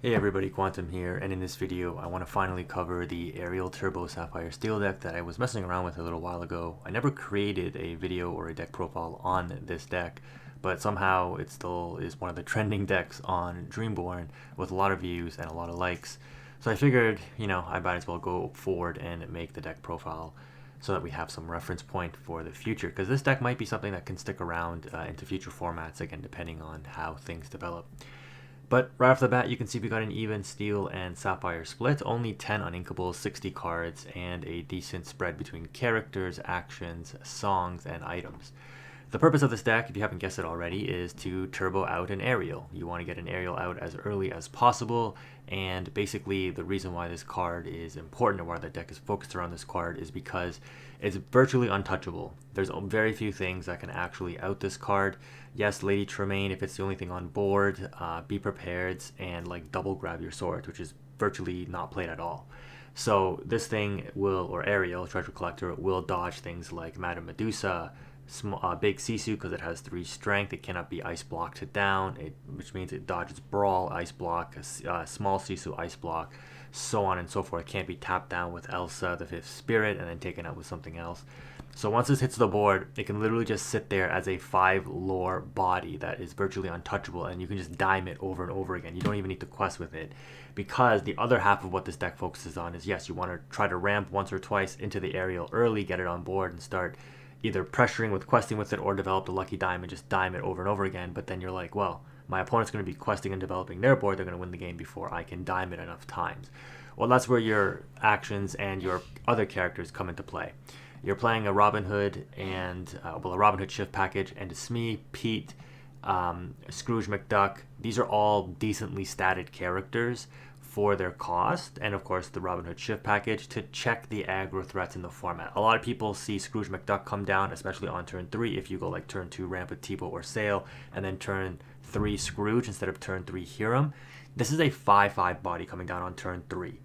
Hey everybody, Quantum here, and in this video I want to finally cover the ARIEL Turbo Sapphire Steel deck that I was messing around with a little while ago. I never created a video or a deck profile on this deck, but somehow it still is one of the trending decks on Dreamborn with a lot of views and a lot of likes. So I figured, I might as well go forward and make the deck profile so that we have some reference point for the future, because this deck might be something that can stick around into future formats, again, depending on how things develop. But right off the bat, you can see we got an even steel and sapphire split, only 10 uninkables, 60 cards, and a decent spread between characters, actions, songs, and items. The purpose of this deck, if you haven't guessed it already, is to turbo out an ARIEL. You want to get an ARIEL out as early as possible, and basically the reason why this card is important, or why the deck is focused around this card, is because it's virtually untouchable. There's very few things that can actually out this card. Yes, Lady Tremaine, if it's the only thing on board, be prepared and double grab your sword, which is virtually not played at all. So this thing will, or ARIEL, Treasure Collector, will dodge things like Madame Medusa, big Sisu, because it has 3 strength. It cannot be ice blocked down, which means it dodges Brawl, ice block, small Sisu, ice block, so on and so forth. It can't be tapped down with Elsa, the 5th Spirit, and then taken out with something else. So once this hits the board, it can literally just sit there as a 5 lore body that is virtually untouchable, and you can just dime it over and over again. You don't even need to quest with it, because the other half of what this deck focuses on is, yes, you want to try to ramp once or twice into the ARIEL early, get it on board, and start either pressuring with questing with it, or develop the lucky dime and just dime it over and over again. But then you're like, well, my opponent's going to be questing and developing their board. They're going to win the game before I can dime it enough times. Well, that's where your actions and your other characters come into play. You're playing a Robin Hood and a Robin Hood shift package, and a Smee, Pete, Scrooge McDuck. These are all decently statted characters for their cost, and of course the Robin Hood shift package to check the aggro threats in the format. A lot of people see Scrooge McDuck come down, especially on turn 3, if you go like turn 2 Ramp with Tipo or Sail, and then turn 3 Scrooge instead of turn 3 Hiram. This is a 5/5 body coming down on turn 3.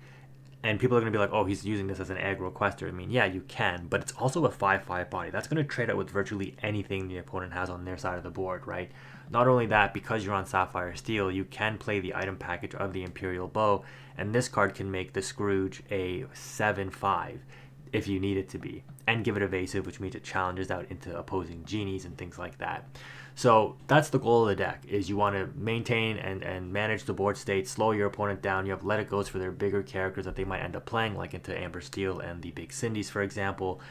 And people are going to be like, oh, he's using this as an aggro quester. I mean, yeah, you can, but it's also a 5/5 body. That's going to trade out with virtually anything the opponent has on their side of the board, right? Not only that, because you're on Sapphire Steel, you can play the item package of the Imperial Bow, and this card can make the Scrooge a 7/5 if you need it to be, and give it evasive, which means it challenges out into opposing genies and things like that. So that's the goal of the deck, is you want to maintain and manage the board state, slow your opponent down. You have let it goes for their bigger characters that they might end up playing, like into Amber Steel and the big Cindy's, for example.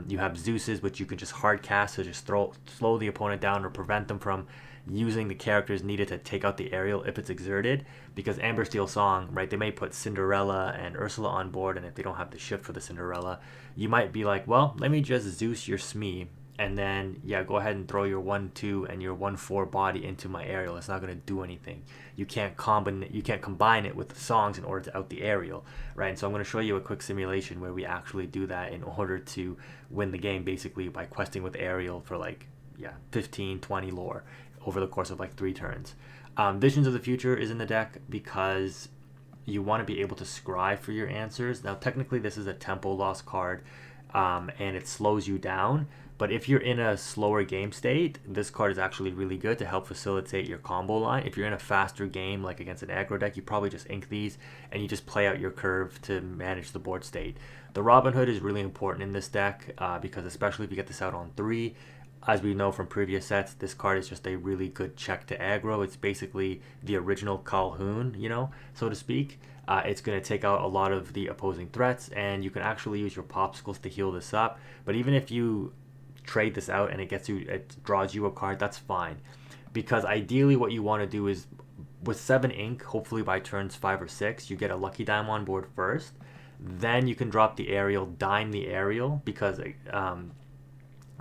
You have Zeus's, which you can just hard cast to just slow the opponent down or prevent them from using the characters needed to take out the ARIEL if it's exerted. Because Amber Steel Song, right, they may put Cinderella and Ursula on board, and if they don't have the shift for the Cinderella, you might be like, well, let me just Zeus your Smee, and then go ahead and throw your 1/2 and your 1/4 body into my ARIEL. It's not going to do anything. You can't combine it with the songs in order to out the ARIEL, right? And so I'm going to show you a quick simulation where we actually do that in order to win the game, basically by questing with ARIEL for 15-20 lore over the course of 3 turns. Visions of the Future is in the deck because you want to be able to scry for your answers. Now technically this is a tempo loss card, and it slows you down. But if you're in a slower game state, this card is actually really good to help facilitate your combo line. If you're in a faster game, like against an aggro deck, you probably just ink these and you just play out your curve to manage the board state. The Robin Hood is really important in this deck because especially if you get this out on 3, as we know from previous sets, this card is just a really good check to aggro. It's basically the original Calhoun, so to speak. It's going to take out a lot of the opposing threats, and you can actually use your popsicles to heal this up. But even if you trade this out and it draws you a card, that's fine, because ideally what you want to do is with 7 ink, hopefully by turns 5 or 6, you get a lucky dime on board first, then you can drop the ARIEL, dime the ARIEL, because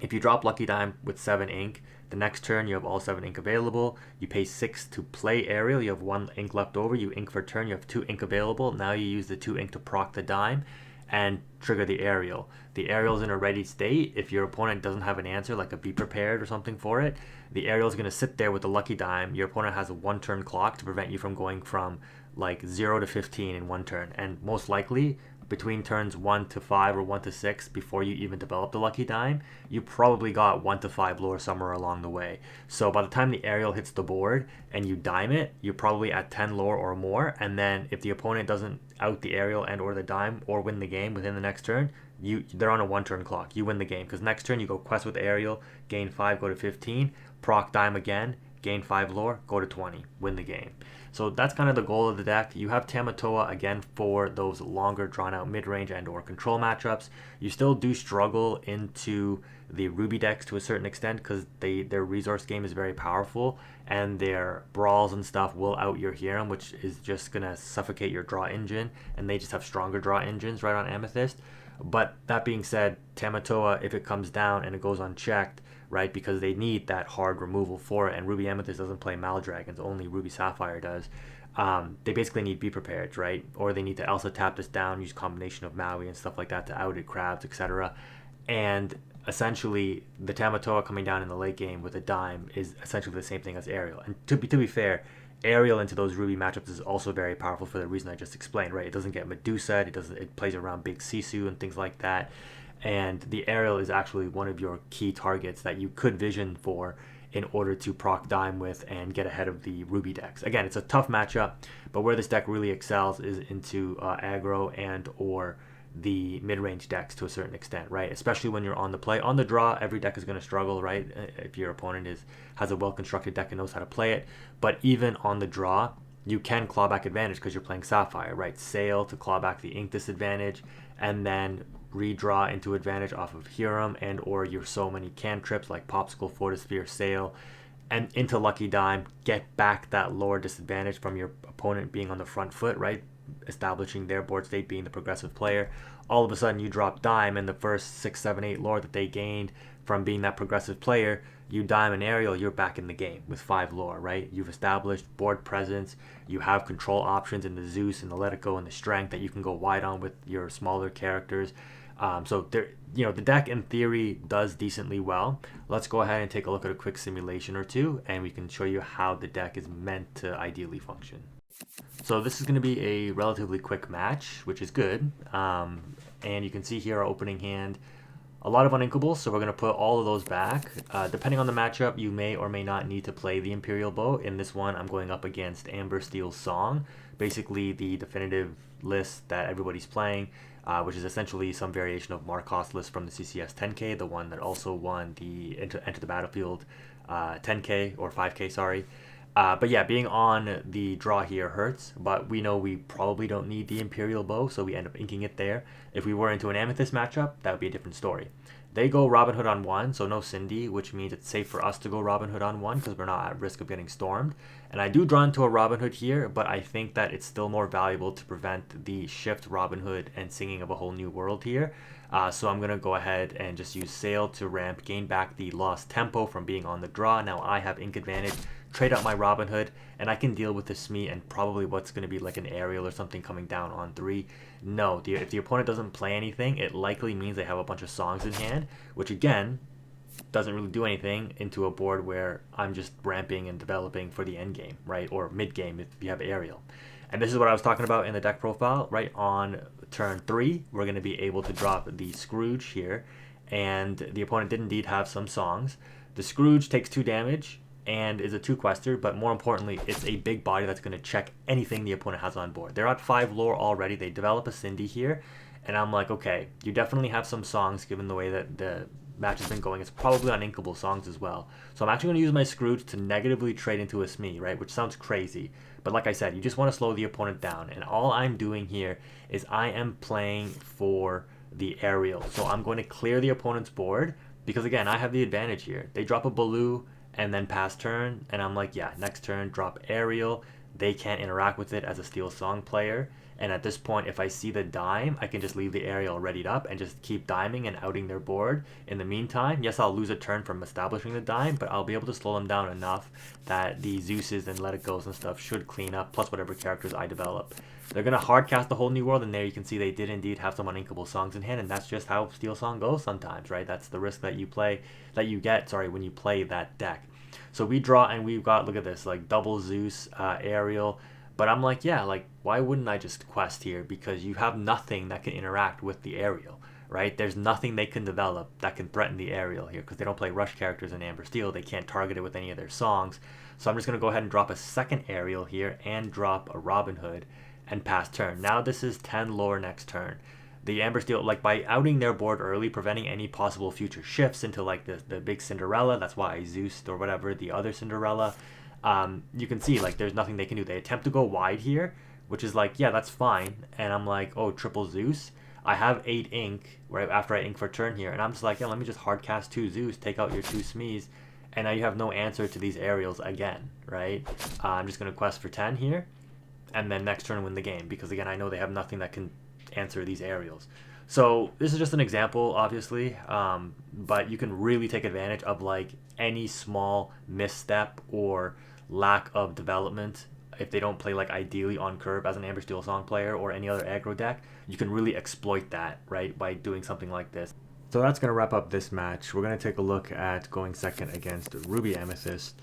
if you drop lucky dime with 7 ink, the next turn you have all 7 ink available, you pay 6 to play ARIEL, you have 1 ink left over, you ink for turn, you have 2 ink available, now you use the 2 ink to proc the dime and trigger the ARIEL. The ARIEL's in a ready state. If your opponent doesn't have an answer, like a be prepared or something for it, the ARIEL's going to sit there with the lucky dime. Your opponent has a 1 turn clock to prevent you from going from 0 to 15 in 1 turn. And most likely, between turns 1 to 5 or 1 to 6 before you even develop the Lucky Dime, you probably got 1 to 5 lore somewhere along the way. So by the time the Ariel hits the board and you dime it, you're probably at 10 lore or more. And then if the opponent doesn't out the Ariel and or the dime or win the game within the next turn, they're on a 1 turn clock. You win the game because next turn you go quest with Ariel, gain 5, go to 15, proc dime again, gain 5 lore, go to 20, win the game. So that's kind of the goal of the deck. You have Tamatoa again for those longer drawn out mid-range and or control matchups. You still do struggle into the Ruby decks to a certain extent because their resource game is very powerful and their brawls and stuff will out your Hiram, which is just going to suffocate your draw engine, and they just have stronger draw engines right on Amethyst. But that being said, Tamatoa, if it comes down and it goes unchecked, right, because they need that hard removal for it, and Ruby Amethyst doesn't play Maldragons, only Ruby Sapphire does. They basically need Be Prepared, right? Or they need to Elsa tap this down, use combination of Maui and stuff like that to out it, crabs, etc. And essentially, the Tamatoa coming down in the late game with a dime is essentially the same thing as Ariel. And to be fair, Ariel into those Ruby matchups is also very powerful for the reason I just explained, right? It doesn't get Medusa, it plays around big Sisu and things like that. And the Ariel is actually one of your key targets that you could vision for in order to proc dime with and get ahead of the Ruby decks. Again, it's a tough matchup, but where this deck really excels is into aggro and or the mid-range decks to a certain extent, right? Especially when you're on the play. On the draw, every deck is going to struggle, right? If your opponent has a well-constructed deck and knows how to play it. But even on the draw, you can claw back advantage because you're playing Sapphire, right? Sail to claw back the ink disadvantage, and then redraw into advantage off of Hiram and or your so many cantrips like Popsicle, Fortisphere, Sail, and into Lucky Dime, get back that lore disadvantage from your opponent being on the front foot, right? Establishing their board state, being the progressive player. All of a sudden you drop dime, and the first 6, 7, 8 lore that they gained from being that progressive player, you dime and Ariel, you're back in the game with 5 lore, right? You've established board presence, you have control options in the Zeus and the Let It Go and the Strength that you can go wide on with your smaller characters. So there, the deck in theory does decently well. Let's go ahead and take a look at a quick simulation or two, and we can show you how the deck is meant to ideally function. So this is going to be a relatively quick match, which is good. And you can see here our opening hand, a lot of uninkables, so we're going to put all of those back. Depending on the matchup, you may or may not need to play the Imperial Bow. In this one, I'm going up against Amber Steel's Song, basically the definitive list that everybody's playing, which is essentially some variation of Marcos list from the CCS 10K, the one that also won the Enter the Battlefield 10K, or 5K, sorry. But yeah, being on the draw here hurts, but we know we probably don't need the Imperial Bow, so we end up inking it there. If we were into an Amethyst matchup, that would be a different story. They go Robin Hood on 1, so no Cindy, which means it's safe for us to go Robin Hood on 1 because we're not at risk of getting stormed. And I do draw into a Robin Hood here, but I think that it's still more valuable to prevent the shift Robin Hood and Singing of a Whole New World here. So I'm going to go ahead and just use Sail to ramp, gain back the lost tempo from being on the draw. Now I have ink advantage, trade out my Robin Hood, and I can deal with the Smee and probably what's going to be like an Ariel or something coming down on 3. No, if the opponent doesn't play anything, it likely means they have a bunch of songs in hand, which again, doesn't really do anything into a board where I'm just ramping and developing for the end game, right? Or mid game if you have Ariel. And this is what I was talking about in the deck profile, right? On turn 3, we're going to be able to drop the Scrooge here, and the opponent did indeed have some songs. The Scrooge takes 2 damage and is a 2-quester, but more importantly, it's a big body that's going to check anything the opponent has on board. They're at 5 lore already. They develop a Cindy here, and I'm like, okay, you definitely have some songs given the way that the match has been going. It's probably on inkable songs as well. So I'm actually going to use my Scrooge to negatively trade into a Smee, right? Which sounds crazy. But like I said, you just want to slow the opponent down. And all I'm doing here is I am playing for the Ariel. So I'm going to clear the opponent's board because, again, I have the advantage here. They drop a Baloo and then pass turn. And I'm like, yeah, next turn, drop Ariel. They can't interact with it as a Steel Song player. And at this point, if I see the dime, I can just leave the Ariel readied up and just keep diming and outing their board. In the meantime, yes, I'll lose a turn from establishing the dime, but I'll be able to slow them down enough that the Zeuses and Let It Goes and stuff should clean up, plus whatever characters I develop. They're going to hardcast the Whole New World, and there you can see they did indeed have some uninkable songs in hand, and that's just how Steel Song goes sometimes, right? That's the risk that you get when you play that deck. So we draw, and we've got, look at this, like double Zeus, Ariel. But I'm like, yeah, like, why wouldn't I just quest here? Because you have nothing that can interact with the Ariel, right? There's nothing they can develop that can threaten the Ariel here because they don't play rush characters in Amber Steel. They can't target it with any of their songs. So I'm just going to go ahead and drop a second Ariel here and drop a Robin Hood and pass turn. Now this is 10 lore next turn. The Amber Steel, like, by outing their board early, preventing any possible future shifts into like the big Cinderella, that's why I Zeused or whatever, the other Cinderella, you can see like there's nothing they can do. They attempt to go wide here, which is like, yeah, that's fine. And I'm like, oh, triple Zeus. I have 8 ink right after I ink for turn here, and I'm just like, yeah, let me just hard cast 2 Zeus, take out your 2 Smees, and now you have no answer to these Ariels again, right? I'm just gonna quest for 10 here, and then next turn win the game, because again, I know they have nothing that can answer these Ariels. So this is just an example, obviously, but you can really take advantage of like any small misstep or lack of development. If they don't play like ideally on curve as an Amber Steel Song player or any other aggro deck, you can really exploit that, right, by doing something like this. So that's going to wrap up this match. We're going to take a look at going second against Ruby Amethyst.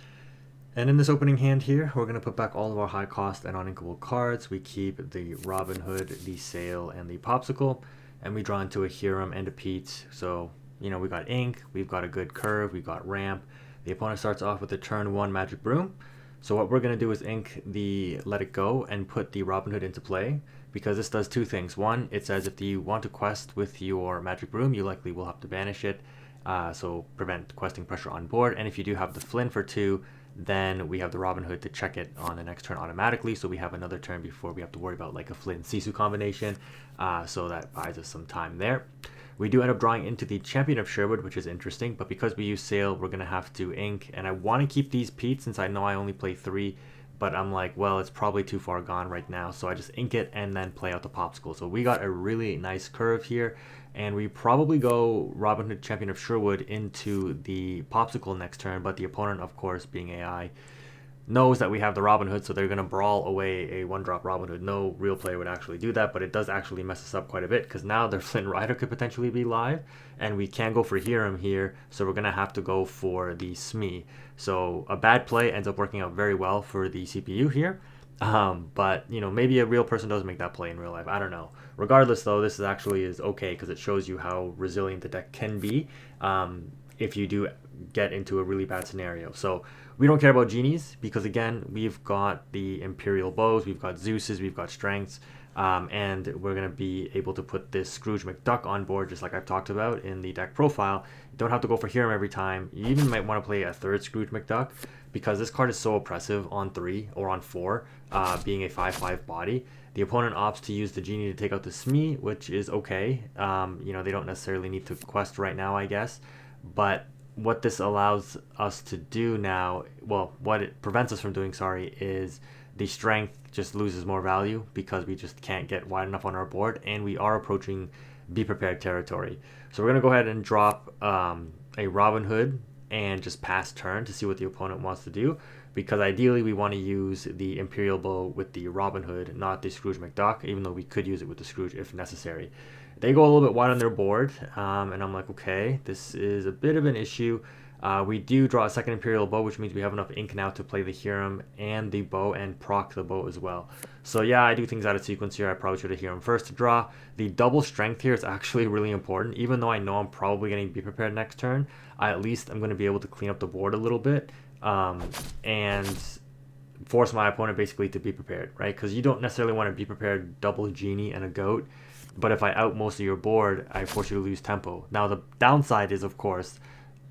And in this opening hand here, we're going to put back all of our high cost and uninkable cards. We keep the Robin Hood, the Sail, and the Popsicle, and we draw into a Hiram and a Pete. So, you know, we got ink, we've got a good curve, we've got ramp. The opponent starts off with a turn 1 Magic Broom. So what we're going to do is ink the Let It Go and put the Robin Hood into play, because this does 2 things. One, it says if you want to quest with your Magic Broom, you likely will have to banish it, so prevent questing pressure on board. And if you do have the Flynn for 2, then we have the Robin Hood to check it on the next turn automatically, so we have another turn before we have to worry about like a Flynn Sisu combination, so that buys us some time there. We do end up drawing into the Champion of Sherwood, which is interesting, but because we use Sail, we're going to have to ink, and I want to keep these Pete since I know I only play 3, but I'm like, well, it's probably too far gone right now, so I just ink it and then play out the Popsicle. So we got a really nice curve here, and we probably go Robin Hood Champion of Sherwood into the Popsicle next turn, but the opponent, of course, being AI, knows that we have the Robin Hood, so they're going to brawl away a 1-drop Robin Hood. No real player would actually do that, but it does actually mess us up quite a bit, because now their Flynn Rider could potentially be live, and we can't go for Hiram here, so we're going to have to go for the Smee. So a bad play ends up working out very well for the CPU here, but, you know, maybe a real person does make that play in real life. I don't know. Regardless, though, this actually is okay, because it shows you how resilient the deck can be if you do get into a really bad scenario. So we don't care about genies, because again, we've got the Imperial Bows, we've got Zeuses, we've got Strengths, and we're going to be able to put this Scrooge McDuck on board, just like I've talked about in the deck profile. You don't have to go for Hiram every time. You even might want to play a 3rd Scrooge McDuck, because this card is so oppressive on 3 or on 4, being a 5/5 body. The opponent opts to use the genie to take out the Smee, which is okay. You know, they don't necessarily need to quest right now, I guess, but what this allows us to do now, well, what it prevents us from doing, sorry, is the Strength just loses more value, because we just can't get wide enough on our board, and we are approaching Be Prepared territory. So we're going to go ahead and drop a Robin Hood and just pass turn to see what the opponent wants to do, because ideally we want to use the Imperial Bow with the Robin Hood, not the Scrooge McDuck, even though we could use it with the Scrooge if necessary. They go a little bit wide on their board, and I'm like, okay, this is a bit of an issue. We do draw a second Imperial Bow, which means we have enough ink now to play the Hiram and the bow and proc the bow as well. So yeah, I do things out of sequence here. I probably should have Hiram first to draw. The double Strength here is actually really important. Even though I know I'm probably going to be prepared next turn, at least I'm going to be able to clean up the board a little bit, and force my opponent basically to be prepared, right? Because you don't necessarily want to be prepared double Genie and a Goat, but if I out most of your board, I force you to lose tempo. Now the downside is, of course,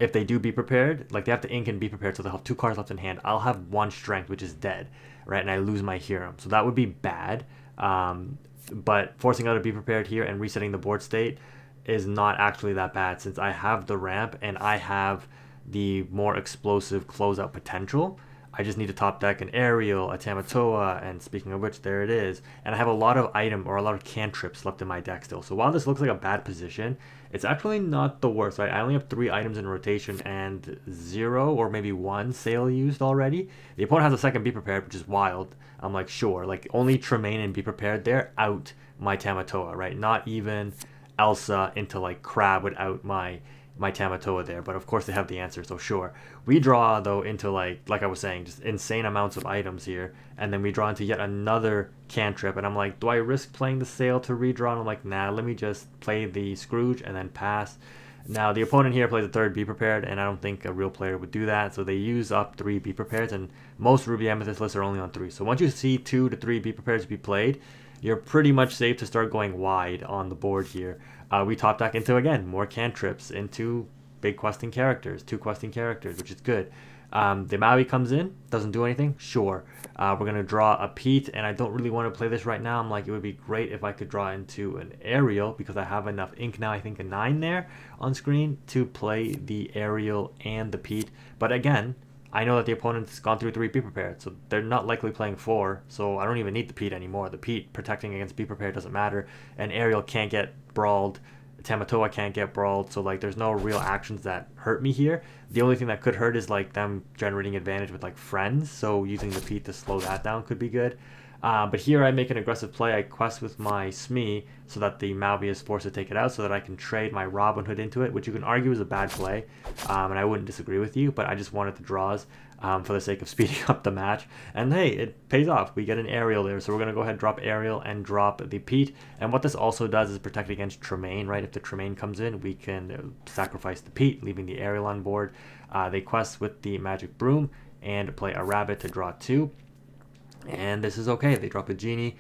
if they do be prepared, like they have to ink and be prepared, so they'll have 2 cards left in hand. I'll have 1 Strength, which is dead, right? And I lose my Hiram. So that would be bad. But forcing out to be prepared here and resetting the board state is not actually that bad, since I have the ramp and I have the more explosive closeout potential. I just need to top deck an Ariel, a Tamatoa, and speaking of which, there it is. And I have a lot of a lot of cantrips left in my deck still. So while this looks like a bad position, it's actually not the worst, right? I only have 3 items in rotation and 0 or maybe 1 Sail used already. The opponent has a second Be Prepared, which is wild. I'm like, sure, like only Tremaine and Be Prepared, they're out my Tamatoa, right? Not even Elsa into like Crab would out my my Tamatoa there, but of course they have the answer, so sure. We draw though into like I was saying, just insane amounts of items here, and then we draw into yet another cantrip, and I'm like, do I risk playing the Sail to redraw? And I'm like, nah, let me just play the Scrooge and then pass. Now the opponent here plays a third Be Prepared, and I don't think a real player would do that, so they use up 3 Be Prepared, and most Ruby Amethyst lists are only on 3. So once you see 2 to 3 Be Prepared to be played, you're pretty much safe to start going wide on the board here. We top deck into, again, more cantrips, into big questing characters, 2 questing characters, which is good. The Maui comes in, doesn't do anything, sure. We're going to draw a Pete, and I don't really want to play this right now. I'm like, it would be great if I could draw into an Ariel, because I have enough ink now, I think a 9 there on screen, to play the Ariel and the Pete. But again, I know that the opponent's gone through 3 Be Prepared, so they're not likely playing 4, so I don't even need the Pete anymore. The Pete protecting against Be Prepared doesn't matter, and Ariel can't get brawled. Tamatoa can't get brawled, so like there's no real actions that hurt me here. The only thing that could hurt is like them generating advantage with like friends, so using the Pete to slow that down could be good. But here I make an aggressive play. I quest with my Smee so that the Maui is forced to take it out, so that I can trade my Robin Hood into it, which you can argue is a bad play, and I wouldn't disagree with you, but I just wanted the draws for the sake of speeding up the match. And hey, it pays off. We get an Ariel there, so we're going to go ahead and drop Ariel and drop the Pete. And what this also does is protect against Tremaine, right? If the Tremaine comes in, we can sacrifice the Pete, leaving the Ariel on board. They quest with the Magic Broom and play a Rabbit to draw 2. And this is okay. They drop a Genie,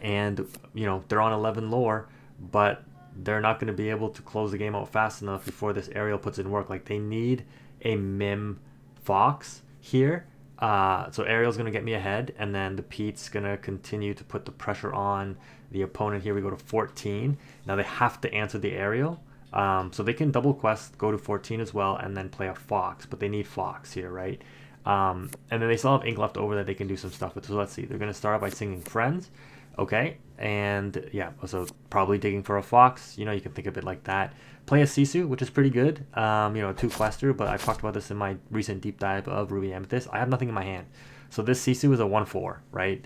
and you know they're on 11 lore, but they're not going to be able to close the game out fast enough before this Ariel puts in work. Like they need a Mim Fox here, so Ariel's going to get me ahead, and then the Pete's going to continue to put the pressure on the opponent. Here we go to 14. Now they have to answer the Ariel, so they can double quest, go to 14 as well, and then play a Fox, but they need Fox here, right? And then they still have ink left over that they can do some stuff with. So let's see. They're going to start out by singing Friends. Okay. And yeah, so probably digging for a Fox. You know, you can think of it like that. Play a Sisu, which is pretty good. You know, 2 quester, but I've talked about this in my recent deep dive of Ruby Amethyst. I have nothing in my hand. So this Sisu is a 1/4, right?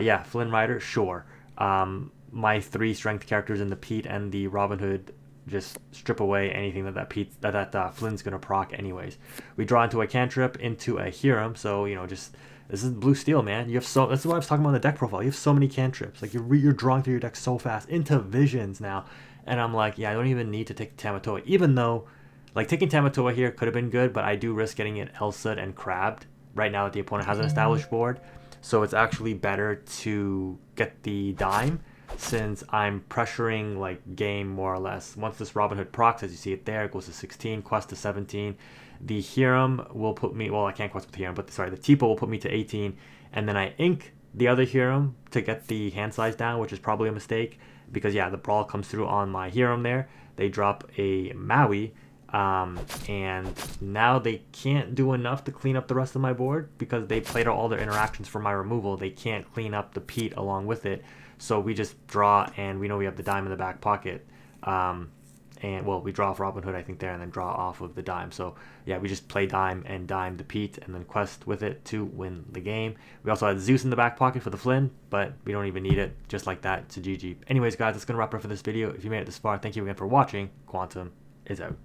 Yeah, Flynn Rider, sure. My 3 strength characters in the Pete and the Robin Hood just strip away anything that Flynn's gonna proc anyways. We draw into a cantrip, into a Hiram, so you know, just this is blue steel, man. You have so that's what I was talking about in the deck profile. You have so many cantrips, like you're drawing through your deck so fast into visions now, and I'm like, yeah, I don't even need to take Tamatoa, even though like taking Tamatoa here could have been good, but I do risk getting it Elsa'd and crabbed right now that the opponent has an established board, so it's actually better to get the dime, since I'm pressuring like game more or less. Once this Robin Hood procs, as you see it there, it goes to 16, quest to 17. The Hiram will put me, well, I can't quest with the Hiram, but sorry, the Tipo will put me to 18, and then I ink the other Hiram to get the hand size down, which is probably a mistake, because yeah, the brawl comes through on my Hiram there. They drop a Maui, and now they can't do enough to clean up the rest of my board, because they played out all their interactions for my removal. They can't clean up the Pete along with it. So we just draw, and we know we have the dime in the back pocket. And well, we draw off Robin Hood, I think, there, and then draw off of the dime. So yeah, we just play dime and dime the Pete, and then quest with it to win the game. We also had Zeus in the back pocket for the Flynn, but we don't even need it. Just like that, it's a GG. Anyways, guys, that's going to wrap it up for this video. If you made it this far, thank you again for watching. Quantum is out.